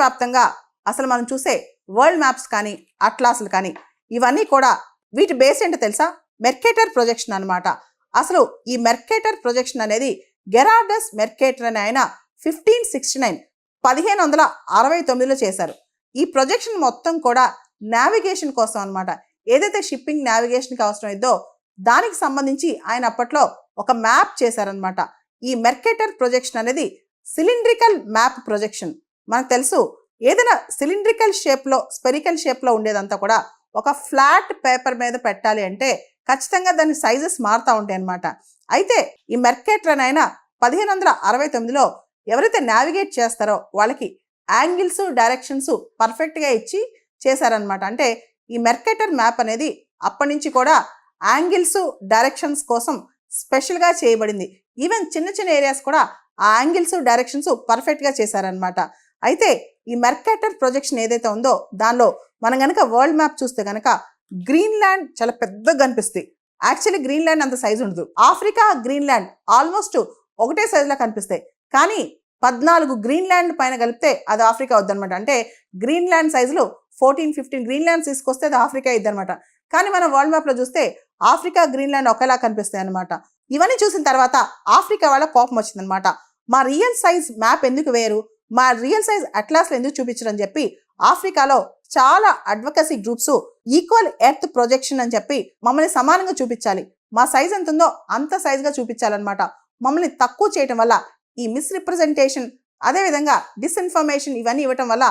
ప్రపంచవ్యాప్తంగా అసలు మనం చూసే వరల్డ్ మ్యాప్స్ కానీ అట్లాస్లు కానీ ఇవన్నీ కూడా వీటి బేస్ ఏంటో తెలుసా? మెర్కేటర్ ప్రొజెక్షన్ అనమాట. అసలు ఈ మెర్కేటర్ ప్రొజెక్షన్ అనేది గెరార్డస్ మెర్కేటర్ అని ఆయన 1569 1569లో చేశారు. ఈ ప్రొజెక్షన్ మొత్తం కూడా నావిగేషన్ కోసం అనమాట. ఏదైతే షిప్పింగ్ నావిగేషన్కి అవసరమైందో దానికి సంబంధించి ఆయన అప్పట్లో ఒక మ్యాప్ చేశారనమాట. ఈ మెర్కేటర్ ప్రొజెక్షన్ అనేది సిలిండ్రికల్ మ్యాప్ ప్రొజెక్షన్. మనకు తెలుసు ఏదైనా సిలిండ్రికల్ షేప్లో స్పెరికల్ షేప్లో ఉండేదంతా కూడా ఒక ఫ్లాట్ పేపర్ మీద పెట్టాలి అంటే ఖచ్చితంగా దాని సైజెస్ మారుతూ ఉంటాయి అన్నమాట. అయితే ఈ మెర్కేటర్ అని ఆయన 1569లో ఎవరైతే నావిగేట్ చేస్తారో వాళ్ళకి యాంగిల్స్ డైరెక్షన్స్ పర్ఫెక్ట్గా ఇచ్చి చేశారనమాట. అంటే ఈ మెర్కేటర్ మ్యాప్ అనేది అప్పటి నుంచి కూడా యాంగిల్స్ డైరెక్షన్స్ కోసం స్పెషల్గా చేయబడింది. ఈవెన్ చిన్న చిన్న ఏరియాస్ కూడా ఆ యాంగిల్స్ డైరెక్షన్స్ పర్ఫెక్ట్గా చేశారనమాట. అయితే ఈ మెర్కేటర్ ప్రొజెక్షన్ ఏదైతే ఉందో దానిలో మనం కనుక వరల్డ్ మ్యాప్ చూస్తే కనుక గ్రీన్లాండ్ చాలా పెద్దగా కనిపిస్తుంది. యాక్చువల్లీ గ్రీన్లాండ్ అంత సైజు ఉండదు. ఆఫ్రికా గ్రీన్లాండ్ ఆల్మోస్ట్ ఒకటే సైజులో కనిపిస్తాయి. కానీ 14 గ్రీన్లాండ్ పైన కలిపితే అది ఆఫ్రికా వద్దనమాట. అంటే గ్రీన్లాండ్ సైజులో 14-15 గ్రీన్లాండ్స్ తీసుకొస్తే అది ఆఫ్రికా ఇద్దనమాట. కానీ మనం వరల్డ్ మ్యాప్లో చూస్తే ఆఫ్రికా గ్రీన్లాండ్ ఒకేలా కనిపిస్తాయి అనమాట. ఇవన్నీ చూసిన తర్వాత ఆఫ్రికా వాళ్ళ కోపం వచ్చిందనమాట. మా రియల్ సైజ్ మ్యాప్ ఎందుకు వేరు, మా రియల్ సైజ్ అట్లాస్లో ఎందుకు చూపించడం అని చెప్పి ఆఫ్రికాలో చాలా advocacy groups equal earth projection అని చెప్పి మమ్మల్ని సమానంగా చూపించాలి, మా సైజ్ ఎంత ఉందో అంత సైజ్గా చూపించాలన్నమాట. మమ్మల్ని తక్కువ చేయటం వల్ల ఈ మిస్రిప్రజెంటేషన్ అదేవిధంగా డిస్ఇన్ఫర్మేషన్ ఇవన్నీ ఇవ్వటం వల్ల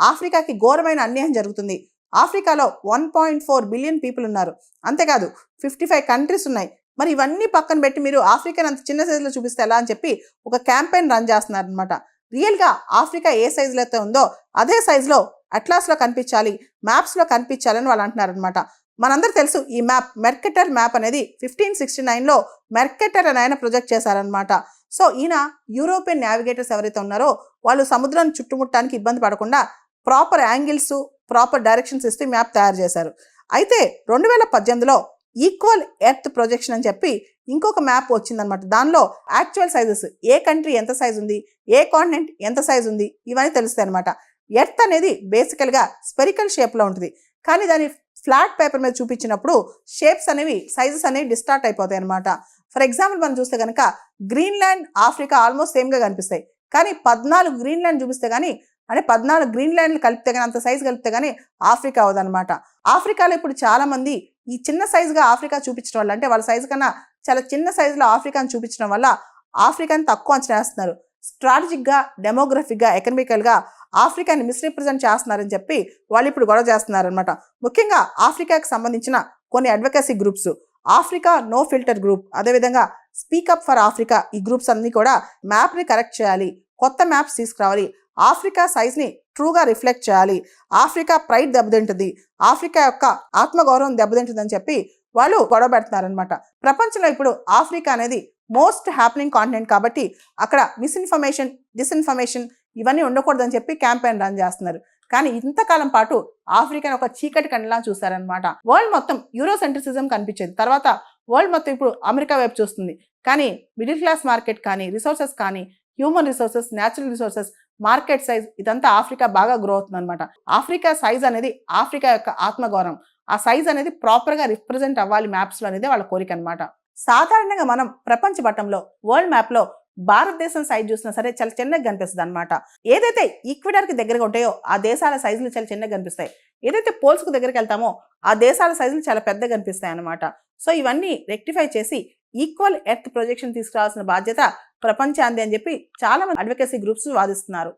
ఆఫ్రికాకి ఘోరమైన అన్యాయం జరుగుతుంది. ఆఫ్రికాలో 1.4 బిలియన్ పీపుల్ ఉన్నారు. అంతేకాదు 55 కంట్రీస్ ఉన్నాయి. మరి ఇవన్నీ పక్కన పెట్టి మీరు ఆఫ్రికాని అంత చిన్న సైజులో చూపిస్తే ఎలా అని చెప్పి ఒక క్యాంపెయిన్ రన్ చేస్తున్నారు అనమాట. రియల్గా ఆఫ్రికా ఏ సైజులో అయితే ఉందో అదే సైజులో అట్లాస్లో కనిపించాలి, మ్యాప్స్లో కనిపించాలని వాళ్ళు అంటున్నారు అనమాట. మనందరూ తెలుసు ఈ మ్యాప్ మెర్కేటర్ మ్యాప్ అనేది 1569లో మెర్కేటర్ అని ఆయన ప్రొజెక్ట్ చేశారనమాట. సో ఈయన యూరోపియన్ నావిగేటర్స్ ఎవరైతే ఉన్నారో వాళ్ళు సముద్రాన్ని చుట్టుముట్టడానికి ఇబ్బంది పడకుండా ప్రాపర్ యాంగిల్స్ ప్రాపర్ డైరెక్షన్స్ ఇస్తూ మ్యాప్ తయారు చేశారు. అయితే 2018లో ఈక్వల్ ఎర్త్ ప్రొజెక్షన్ అని చెప్పి ఇంకొక మ్యాప్ వచ్చిందనమాట. దానిలో యాక్చువల్ సైజెస్ ఏ కంట్రీ ఎంత సైజ్ ఉంది, ఏ కాంటినెంట్ ఎంత సైజ్ ఉంది ఇవన్నీ తెలుస్తాయి అనమాట. ఎర్త్ అనేది బేసికల్గా స్పెరికల్ షేప్లో ఉంటుంది. కానీ దాన్ని ఫ్లాట్ పేపర్ మీద చూపించినప్పుడు షేప్స్ అనేవి సైజెస్ అనేవి డిస్టార్ట్ అయిపోతాయి అనమాట. ఫర్ ఎగ్జాంపుల్ మనం చూస్తే కనుక గ్రీన్లాండ్ ఆఫ్రికా ఆల్మోస్ట్ సేమ్గా కనిపిస్తాయి. కానీ 14 గ్రీన్లాండ్ చూపిస్తే కానీ అంటే 14 గ్రీన్లాండ్లు కలిపితే కానీ అంత సైజు కలిపితే కానీ ఆఫ్రికా అవదనమాట. ఆఫ్రికాలో ఇప్పుడు చాలా మంది ఈ చిన్న సైజుగా ఆఫ్రికా చూపించడం వల్ల అంటే వాళ్ళ సైజు కన్నా చాలా చిన్న సైజులో ఆఫ్రికాను చూపించడం వల్ల ఆఫ్రికాని తక్కువ అంచనా వేస్తున్నారు. స్ట్రాటజిక్గా డెమోగ్రఫిక్గా ఎకనామికల్గా ఆఫ్రికాని మిస్రిప్రజెంట్ చేస్తున్నారని చెప్పి వాళ్ళు ఇప్పుడు గొడవ చేస్తున్నారనమాట. ముఖ్యంగా ఆఫ్రికాకి సంబంధించిన కొన్ని advocacy groups Africa no filter group అదేవిధంగా స్పీకప్ ఫర్ ఆఫ్రికా ఈ గ్రూప్స్ అన్నీ కూడా మ్యాప్ని కరెక్ట్ చేయాలి, కొత్త మ్యాప్స్ తీసుకురావాలి, ఆఫ్రికా సైజ్ని ట్రూగా రిఫ్లెక్ట్ చేయాలి, ఆఫ్రికా ప్రైడ్ దెబ్బతింటుంది, ఆఫ్రికా యొక్క ఆత్మగౌరవం దెబ్బతింటుంది అని చెప్పి వాళ్ళు గొడవ పెడుతున్నారనమాట. ప్రపంచంలో ఇప్పుడు ఆఫ్రికా అనేది మోస్ట్ హ్యాపెనింగ్ కాంటినెంట్ కాబట్టి అక్కడ మిస్ఇన్ఫర్మేషన్ డిస్ఇన్ఫర్మేషన్ ఇవన్నీ ఉండకూడదని చెప్పి క్యాంపెయిన్ రన్ చేస్తున్నారు. కానీ ఇంతకాలం పాటు ఆఫ్రికాని ఒక చీకటి కండిలా చూశారనమాట. వరల్డ్ మొత్తం యూరోసెంట్రిసిజం కనిపించేది. తర్వాత వరల్డ్ మొత్తం ఇప్పుడు అమెరికా వైపు చూస్తుంది. కానీ మిడిల్ క్లాస్ మార్కెట్ కానీ రిసోర్సెస్ కానీ human resources natural resources market size ఇదంతా ఆఫ్రికా బాగా గ్రో అవుతుంది అనమాట. ఆఫ్రికా సైజ్ అనేది ఆఫ్రికా యొక్క ఆత్మగౌరవం. ఆ సైజ్ అనేది ప్రాపర్గా రిప్రజెంట్ అవ్వాలి మ్యాప్స్లో అనేది వాళ్ళ కోరిక అనమాట. సాధారణంగా మనం ప్రపంచ పటంలో వరల్డ్ మ్యాప్లో భారతదేశం సైజ్ చూసినా సరే చాలా చిన్నగా కనిపిస్తుంది అనమాట. ఏదైతే ఈక్వెడార్కి దగ్గరగా ఉంటాయో ఆ దేశాల సైజులు చాలా చిన్నగా కనిపిస్తాయి. ఏదైతే పోల్స్కు దగ్గరికి వెళ్తామో ఆ దేశాల సైజులు చాలా పెద్దగా కనిపిస్తాయి అనమాట. సో ఇవన్నీ రెక్టిఫై చేసి ఈక్వల్ ఎర్త్ ప్రొజెక్షన్ తీసుకురావాల్సిన బాధ్యత ప్రపంచాంది అని చెప్పి చాలా మంది అడ్వకసీ గ్రూప్స్ వాదిస్తున్నారు.